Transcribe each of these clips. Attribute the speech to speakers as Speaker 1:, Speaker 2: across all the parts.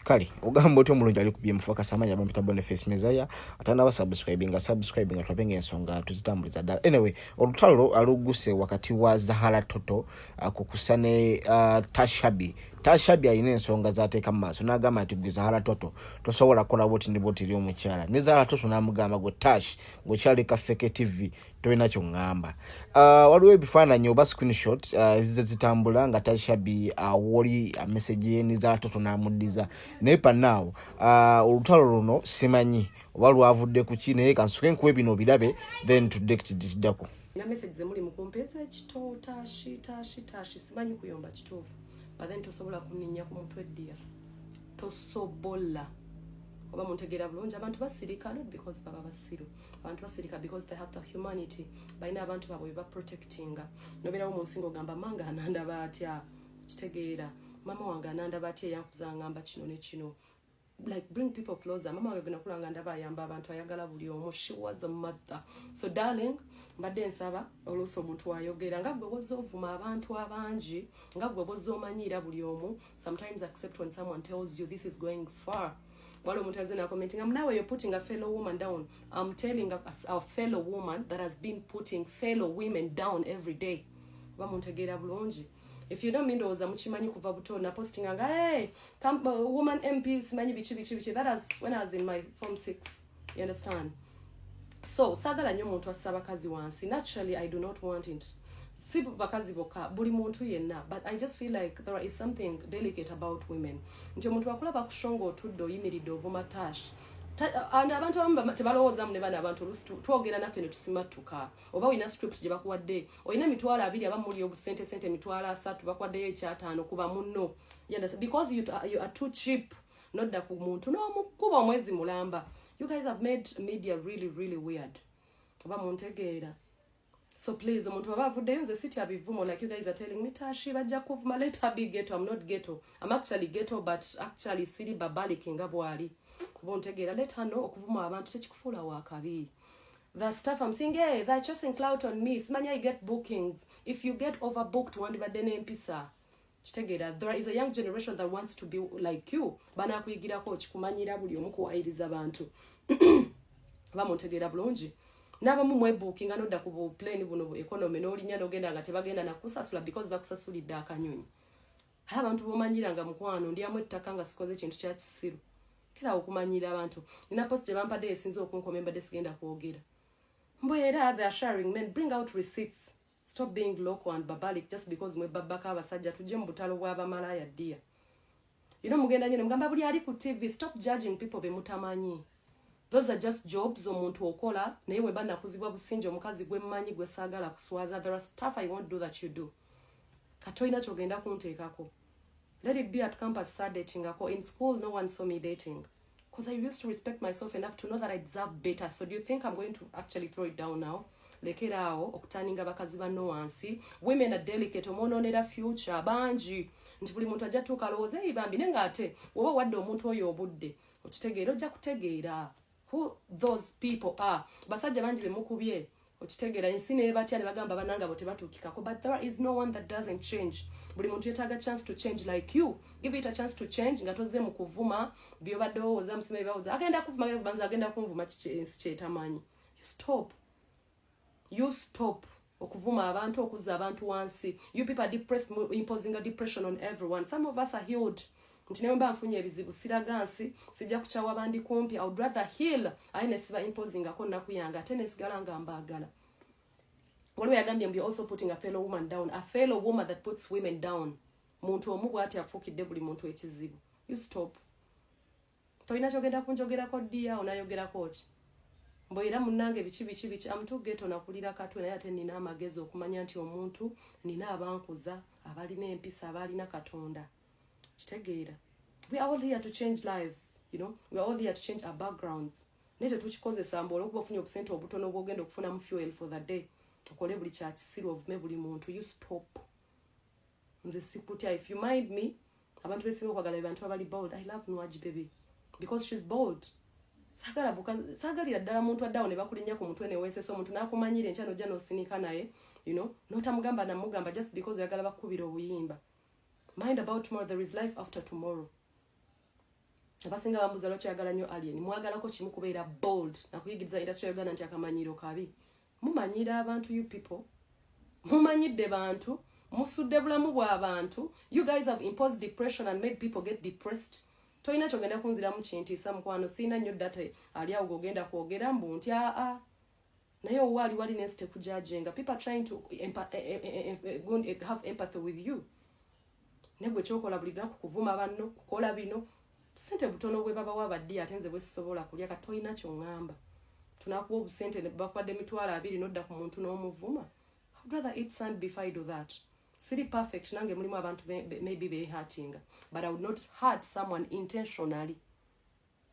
Speaker 1: kali ogamba otyo mulungi ali kubye mfuka samanya bampita Boniface Mezaya atanda ba subscribing twapenga ensonga tuzitambuliza ddala. Anyway, olutalo aluguse wakati wa Zahara Toto kukusane Tashi Hubby ayina ensonga zateeka mu maaso n'agamba nti gwe Zahara Toto tosobola kukola boti ndi boti eri omukyala. Ne Zahara Toto n'amugamba gwe Tashi gwekyali kafeke TV tolina kyongamba. Waliwo ebifaananyi oba screenshot ezize zitambula nga Tashi Hubby awoli message ye ni Zahara Toto n'amuddiza. Naye pannawo olutalo luno simanyi oba lwavudde ku ki naye kansuke nkuwe bino birabe then tudde kitiddako.
Speaker 2: Na message zemuli mukumpeza kito Tashi simanyi kuyomba kituufu. But then Tosobola Kuninya ku Mutwe dia. Tosobola. Oba muntegera bulungi abantu basirika not because baba basiru. Abantu basirika because they have the humanity. Baina abantu babo ba protecting. Nobera omunsingo gamba manga ananda batya kitegeera. Mama wange ananda batya yakuzangamba kino ne kino. Like bring people closer. Mama wange gena kulanga ndaba yamba abantu ayagala buli omu. She was a mother. So darling, mbadde nsaba oluso omuntu ayogera nga gwe bozovuma abantu abangi nga gwe bozomanyira buli omu. Sometimes accept when someone tells you this is going far. While omuntu azina commenting, now you're putting a fellow woman down. I'm telling a fellow woman that has been putting fellow women down every day. Bamuntegera bulungi. If you don't mean those muchimanyi kuva buto na posting anga hey come woman MP simanyi bichi that was when I was in my form 6, you understand. So sagala nyo muntu asaba kazi wansi. Naturally I do not want it. Si bakazi boka buli muntu yenna, but I just feel like there is something delicate about women. Nti omuntu akola bakushongo tuddo yimiridde ovuma Tashi. And abantu bamba tebalowooza mune bana abantu twogera naffe ne tusimatuka oba oyina script gye bakuwadde oyina mitwalo 2 abamuli obusente mitwalo 3 bakuwaddeyo ekyataano kuba munno because you are too cheap nodda ku muntu n'omukuba omwezi mulamba. You guys have made media really weird oba muntegeera. So please omuntu baba avuddeyo nze siti abivumo like you guys are telling me Tashi bajja kuvuma let her be ghetto. I'm not ghetto. I'm actually ghetto but actually siri babalik nga bwali. Let her know okuvuma abantu tekikufuula wakabi. The stuff I'm saying, hey, they're chasing clout on me. Simanya I get bookings. If you get overbooked one by the name Pisa. There is a young generation that wants to be like you. Bana kuigira coach kumanyira buli omu kuwairiza abantu. Bamuntegera bulungi. Naba mumwe booking anoda ku plane buno economy no linya nogenda nga tebagenda na kusasula because bakusasulidde akanyonyi. Abantu bomanyiranga mukwano ndiamwe takanga sikoze kintu kya kisiru. Kila okumanyira abantu. Nina post bampadde esinzo okunkomemba desigenda kwogera. Mbwera they are sharing men bring out receipts. Stop being local and babalik just because mwe babaka abasajja tujje mu butalo bwa bamalaya dia. You know mugenda nyine mugamba buli ali ku TV. Stop judging people be mutamanyi. Those are just jobs omuntu okola naye we bana kuzibwa businjo omukazi gwe mmanyi gwe sagala kuswaza. There are stuff I won't do that you do. Katoina kyogenda kunteekako. Let it be at campus start dating. In school, no one saw me dating. Because I used to respect myself enough to know that I deserve better. So do you think I'm going to actually throw it down now? Lekerao, okutaninga bakazi ba noansi. Women are delicate. Omononera future. Banji. Ntibuli muntu ajja tukalooza ibambi nenga ate. Woba wadde omuntu oyo obudde. Okitegeera ojja kutegeera. Who those people are. Basajja banji bemukubye. Okitegeera ensi ne batya ne bagamba bananga bo tebatukikako. But there is no one that doesn't change. Buli muntu yetaga chance to change like you. Give it a chance to change. Nga toze mu kuvuma byo badowooza musime bawoza agenda kuvuma banza agenda kunvuma ensi kyetamanyi. You stop okuvuma abantu okuzza abantu wansi. You people are depressed, imposing a depression on everyone. Some of us are healed. Ntinemba mfunye ebizibu siragansi sijja kuchawa abandi kumpi. I would rather heal aine siba imposing akonna kuyanga tene sigala ngambagala. What we are going to be also putting a fellow woman down. A fellow woman that puts women down. Muntu omugu ati afukidde buli muntu ekizibu. You stop. Toyina kyogenda kunjogera ko dia onayogera coach. Mboyira munange bichi I'm too ghetto nakulira katwe naye ate nina amagezi okumanya nti omuntu nina abankuza abalina empisa abalina katonda. Kitegeera. We are all here to change lives, you know. We are all here to change our backgrounds. Nete tukikozesa mbola okuba ofunye obusente obutono obwogenda okufuna mu fuel for the day. Okole buli kya kisiru ovume buli muntu. You stop. Nze sikutya. If you mind me, abantu besinga okwagala abantu abali bold. I love Nuaji baby because she's bold. Sagalira ddala muntu addawo ne bakulinnya ku mutwe ne weeseso omuntu n'akumanyira enkyano jja n'osinika naye, you know, notamugamba namugamba just because oyagala bakubira obuyimba. Mind about tomorrow. There is life after tomorrow. abasinga bambuza lwaki oyagala nnyo alien mwagalako kimu kubeera bold nakuyigiriza industry yogana nti akamanyiro kabi mumanyira abantu you people mumanyidde bantu musudde bulamu bw'abantu you guys have imposed depression and made people get depressed toyina kyogenda kunziramu kintiisa mukwano siina nnyo data ali awo gogenda kwogera mbu nti naye owaali wali nensi tekujajenga people are trying to have empathy with you negwe kyokola buli lunaku kuvuma banno kukola bino sente butono bwe baba wabadde ate nze bwe sisobola kulya katoyina kyongamba tunakuwa obusente ne bakwadde emitwalo 2 nodda ku muntu n'omuvuma I'd rather eat sand before I do that siri perfect nange mulimu abantu maybe be hurting but I would not hurt someone intentionally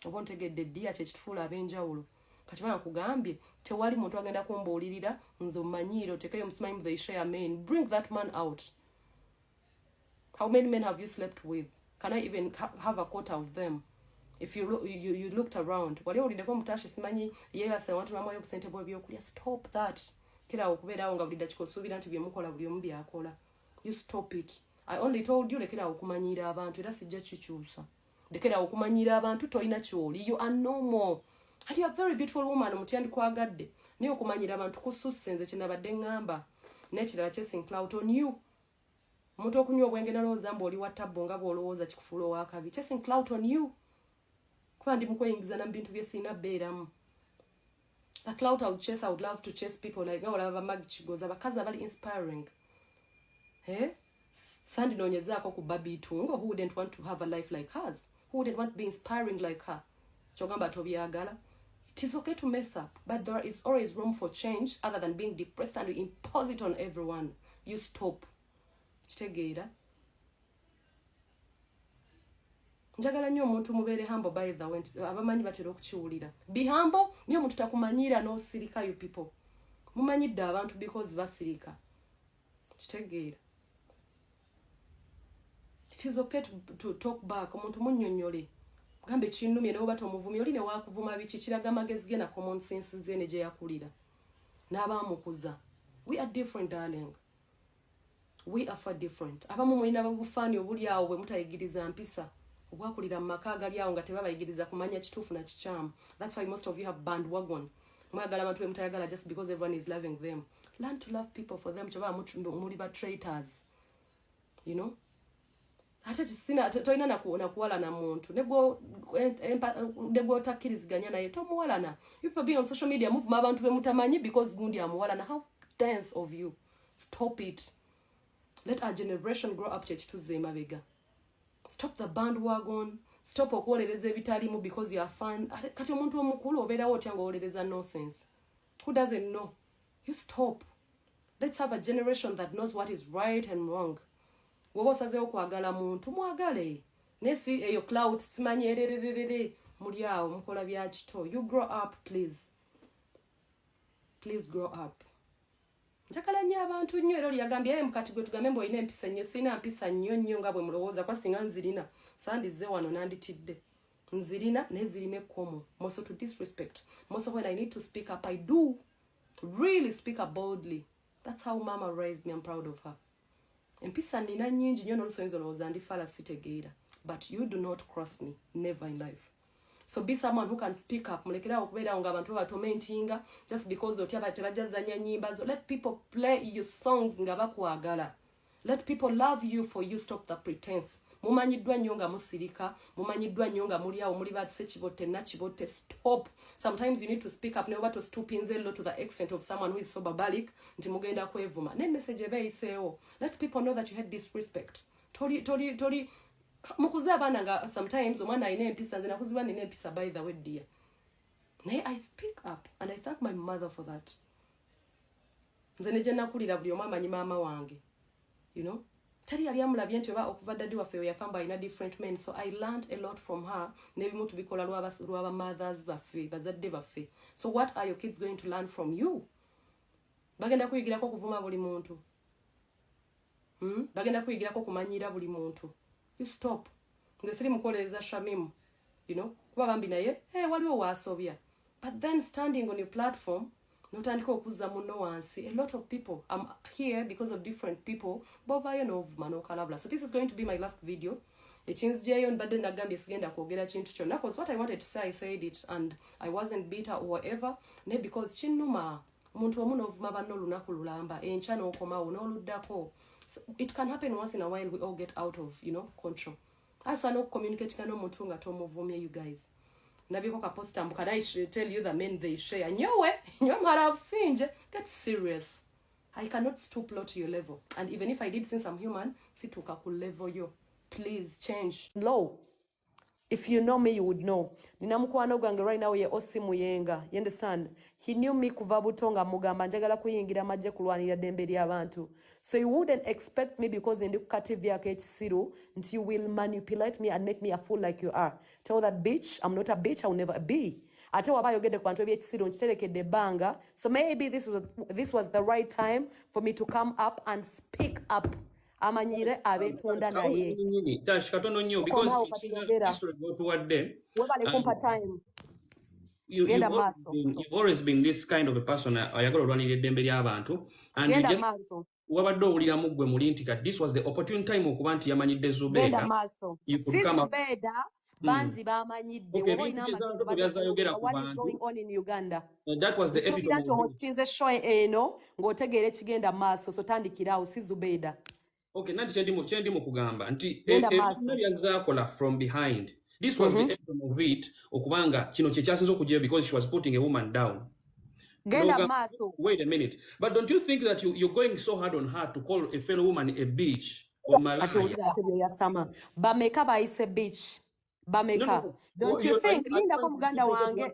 Speaker 2: obontegedde dia kyekitufuula ab'enjawulo kati bana kugambye tewali muntu agenda kumbuulirira nze omanyiro tekeyo musimanyi mu they share men bring that man out. How many men have you slept with? Can I even have a quota of them? If you looked around, wali ulideko mutashi simanyi yeye ase wantu bamwe obusente bwe byokulya stop that. Kila okubera nga bulida kikosubira nti byemukola buli omu byakola. You stop it. I only told you lekera okumanyira abantu era sijja kikyusa. Lekera okumanyira abantu toyina kyoli. You are normal. And you are a very beautiful woman omutyandi kwagadde. Niye okumanyira abantu kususse nze kinabadde ngamba. Nekirala chasing clout on you. Omuntu okunywa obwenge nalowooza mbu oli wattabbo nga bw'olowooza kikufuula owakabi. Chasing clout on you. Kuba ndi mukweyingiza na bintu bye sina beeramu. The clout I would chase, I would love to chase people like nga olaba Mag Kigoza bakazi abali inspiring. Sandi noonyezaako ku Babi Tungo, who wouldn't want to have a life like hers? Who wouldn't want to be inspiring like her? Chogamba tobyagala. It is okay to mess up, but there is always room for change other than being depressed and you impose it on everyone. You stop. Kitegeera. Njagala nnyo omuntu mubeere humble by the way abamanyi batera okukiwulira. Be humble niyo omuntu takumanyira no sirika you people. Mumanyidde abantu because basirika. Kitegeera. It is okay to talk back. Omuntu munnyonnyole. Gambe kinnumye nawe bata omuvumi oli ne wakuvuma biki kiraga amagezi ge na common sense ze ne gye yakulira. N'abaamukuza. We are different, darling. We are far different. Abamu mulina babufaani obuli awo bwe mutayigiriza mpisa. Obwakulira mu maka agali awo nga tebabayigiriza kumanya kituufu na kikyamu. That's why most of you have bandwagon. Mwagala abantu be mutayagala just because everyone is loving them. Learn to love people for them. Kyaba muli ba traitors. You know? Ate kisina toyina na kuwala na muntu. Nebo takkiriziganya naye tomuwalana. You people being on social media move abantu be mutamanyi because gundi amuwalana. How dense of you. Stop it. Let our generation grow up to Zemabega. Stop the bandwagon. Stop okuwolereza ebitalimu because you are fun. Kati omuntu omukulu obeerawo otya ng'owolereza nonsense. Who doesn't know? You stop. Let's have a generation that knows what is right and wrong. Woba osazeewo kwagala muntu mwagale. Nesi eyo cloud simanyi erererere muli awo mukola bya kito. You grow up, please. Please grow up. Njagala nnyo abantu nnyo era lyagambye mukati gwe tugambe mbu olina empisa nnyo sina mpisa nnyo nga bwe mulowooza kwa singa nzirina sandizze wano nanditidde nzirina nezirina ekkomo moso to disrespect moso when I need to speak up I do really speak up boldly. That's how mama raised me. I'm proud of her. Empisa nina nnyingi nnyo n'olusoyinza olowooza ndifala sitegeera but you do not cross me never in life. So be someone who can speak up. Mulekera okubeera nga abantu batomentinga just because otya batebajazanya nyimba zo. Let people play your songs nga bakwagala. Let people love you for you. Stop the pretense. Mumanyiddwa nnyo nga musirika, mumanyiddwa nnyo nga muli awo muli batse kibotte na kibotte. Stop. Sometimes you need to speak up. Never to stoop in zero to the extent of someone who is so barbaric nti mugenda kwevuma. Ne message ebeeyiseewo. Let people know that you had disrespect. Tori mukuza abaana nga sometimes omwana alina empisa nze nakuziba nina empisa by the way dear. Naye I speak up and I thank my mother for that. Nze ne gye nakulira buli omu amanyi maama wange. You know? Teri yali amulabye nti oba okuva daddi waffe we yafamba alina different men. So I learned a lot from her. N'ebimu tubikola lw'aba mothers baffe, bazadde baffe. So what are your kids going to learn from you? Bagenda kuyigirako okuvuma buli muntu. Bagenda kuyigirako okumanyira buli muntu. You stop. Nze siri mukolereza Shamimu. You know? Kuba bambi naye, waliwo waasobya. But then standing on your platform, notandika okuzza munno wansi. A lot of people, I'm here because of different people. Bovayo n'ovuma n'okalabula. So this is going to be my last video. Echinzijeyo mbadde nagambye sigenda kwogera kintu kyonna because what I wanted to say I said it and I wasn't bitter or whatever ne because kinnuma omuntu omu n'ovuma banno olunaku lulamba enkya n'okomawo n'oluddako. It can happen once in a while. We all get out of, control. Asa no communicate n'omuntu nga tomuvumye, you guys. Nabiko kaposta mbu, can I tell you the men they share? Nyowe mara obsinje. Get serious. I cannot stoop low to your level. And even if I did, since I'm human, situka ku level yo. Please change. Low. If you know me, you would know. Ninamukwano gwange right now ye Osimu Yenga. You understand? He knew me kuva butonga mugamba njagala kuyingira majje kulwanira dembe ly'abantu. So you wouldn't expect me because in the kati yake ekisiru until you will manipulate me and make me a fool like you are. Tell that bitch, I'm not a bitch, I will never be. Ate waba yogede ku bantu by'ekisiru nkiterekedde banga. So maybe this was the right time for me to come up and speak up. Amanyire abetunda naye.
Speaker 3: Tashi katono nnyo because you've always been this kind of a person ayagala olwanirira eddembe ly'abantu and you just wabadde owuliramu ggwe muli nti this was the opportune time okuba nti yamanyidde Zubeida
Speaker 2: banji bamanyidde going on in Uganda.
Speaker 3: That was the epitome of
Speaker 2: it. Show eno ng'otegeera ekigenda maaso so tandikirawo si Zubeida.
Speaker 3: Okay, nanti kyendi mu kugamba nti ebyazakola from behind. This was the epitome of it okubanga kino kye kyasinze okujjayo because she was putting a woman down. Wait a minute. But don't you think that you're going so hard on her to call a fellow woman a bitch or malaya?
Speaker 2: Bameka bayise bitch. Bameka. No. Don't you think Linda ko muganda wange?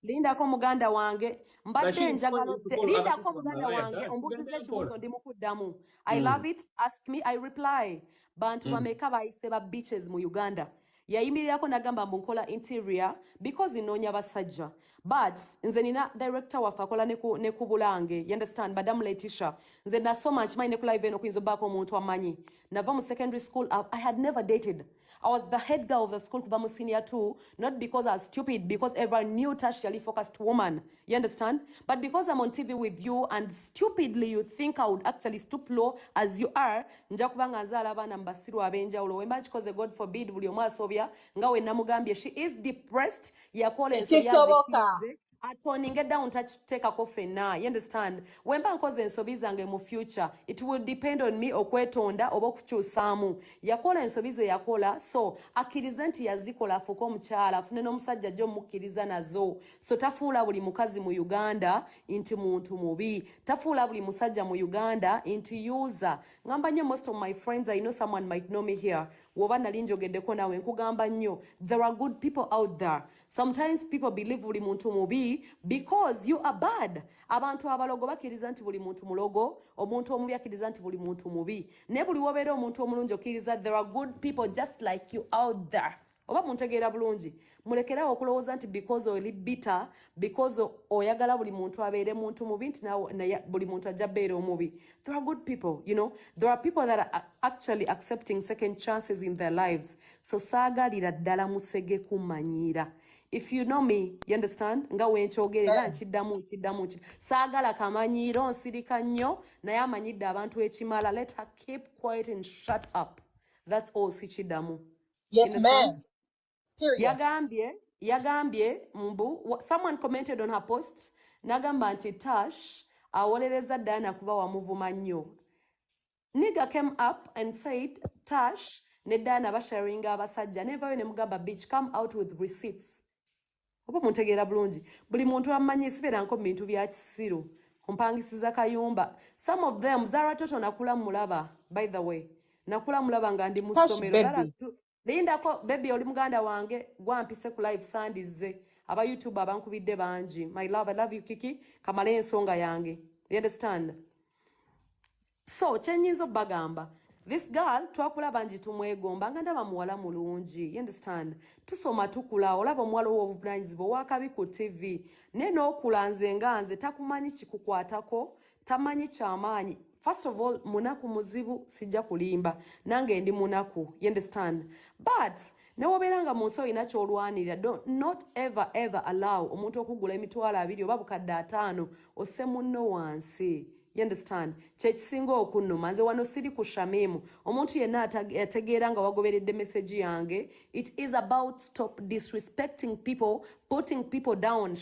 Speaker 2: Linda ko muganda wange. Mbadde njagala Linda ko muganda wange ombuzize ekibuzo ndi mukuddamu. I love it. Ask me, I reply. Bantu bameka bayise ba bitches mu Uganda. Yayimirirako nagamba mbu nkola interior because inoonya basajja. But nze nina director wafe akola ne ku Bulange. You understand? Madam Letitia. Nze nasoma nkimanyi ne ku live eno kuyinza obbaako omuntu amanyi. Nava mu secondary school. I had never dated. I was the head girl of the school kuva mu senior 2, not because I was stupid, because everyone knew Tashi a focused woman. You understand? But because I'm on TV with you and stupidly you think I would actually stoop low as you are, nja kubanga nzaala abaana mbasiru abenjawulo. Wemba kikoze God forbid buli omu asobya nga we namugambye she is depressed yakola ensobi atoninge down take a coffee na. You understand? Wemba nkoze ensobi zange mu future, it will depend on me okwetonda oba okukyusaamu. Yakola ensobi ze yakola, so akkiriza nti yazikola afuuke omukyala afune n'omusajja jjo mukkiriza nazo. So tafuula buli mukazi mu Uganda nti muntu mubi. Tafuula buli musajja mu Uganda nti user. Ngamba nnyo most of my friends, I know someone might know me here. Woba nali njogeddeko nawe nkugamba nnyo. There are good people out there. Sometimes people believe buli muntu mubi because you are bad. Abantu abalogo bakkiriza nti buli muntu mulogo, omuntu omubi akkiriza nti buli muntu mubi. Ne buli wobeera omuntu omulungi okkiriza there are good people just like you out there. Oba muntegeera bulungi. Mulekerawo okulowooza nti because oli bitter, because oyagala buli muntu abeere muntu mubi nti buli muntu ajja beera omubi. There are good people, There are people that are actually accepting second chances in their lives. So saagalira ddala musege kumanyira. If you know me, you understand? Nga wenchogerera nkiddamu. Saagala kamanyiro nsirika nnyo naye amanyidde abantu ekimala. Let her keep quiet and shut up. That's all sikiddamu.
Speaker 4: Yes, ma'am. Period.
Speaker 2: Yagambye mbu someone commented on her post nagamba nti Tash awolereza Diana kuba wamuvuma nnyo. Nigga came up and said Tash ne Diana basharinga abasajja nevayo ne mugamba bitch come out with receipts. Oba muntegeera bulungi buli muntu amanyi sibeera nko mu bintu bya kisiru kumpangisiza kayumba. Some of them Zahara Toto nakula mulaba, by the way nakula mulaba nga ndi mu ssomero. Linda ko baby oli muganda wange gwampise ku live sandize aba YouTube abankubidde banji. My love, I love you Kiki kamale ensonga yange. You understand? So chenyizo bagamba this girl twakula banji tumwegomba nga ndaba muwala mulungi. You understand? Tusoma tukula olaba omuwala w'obuvunanyizibwa wakabi ku TV neno okulanze nganze takumanyi kikukwatako tamanyi kyamaanyi. First of all, munaku muzibu sijja kulimba. Nange ndi munaku. You understand? But, newoberanga munso ina kyolwanirira. Not ever allow omuntu okugula emitwalo 2 oba bukadde 5 ose munno wansi. You understand? Chekisinga okunnuma nze wano siri ku Shamimu. Omuntu yenna ategeera nga wagoberedde message yange. It is about stop disrespecting people, putting people down.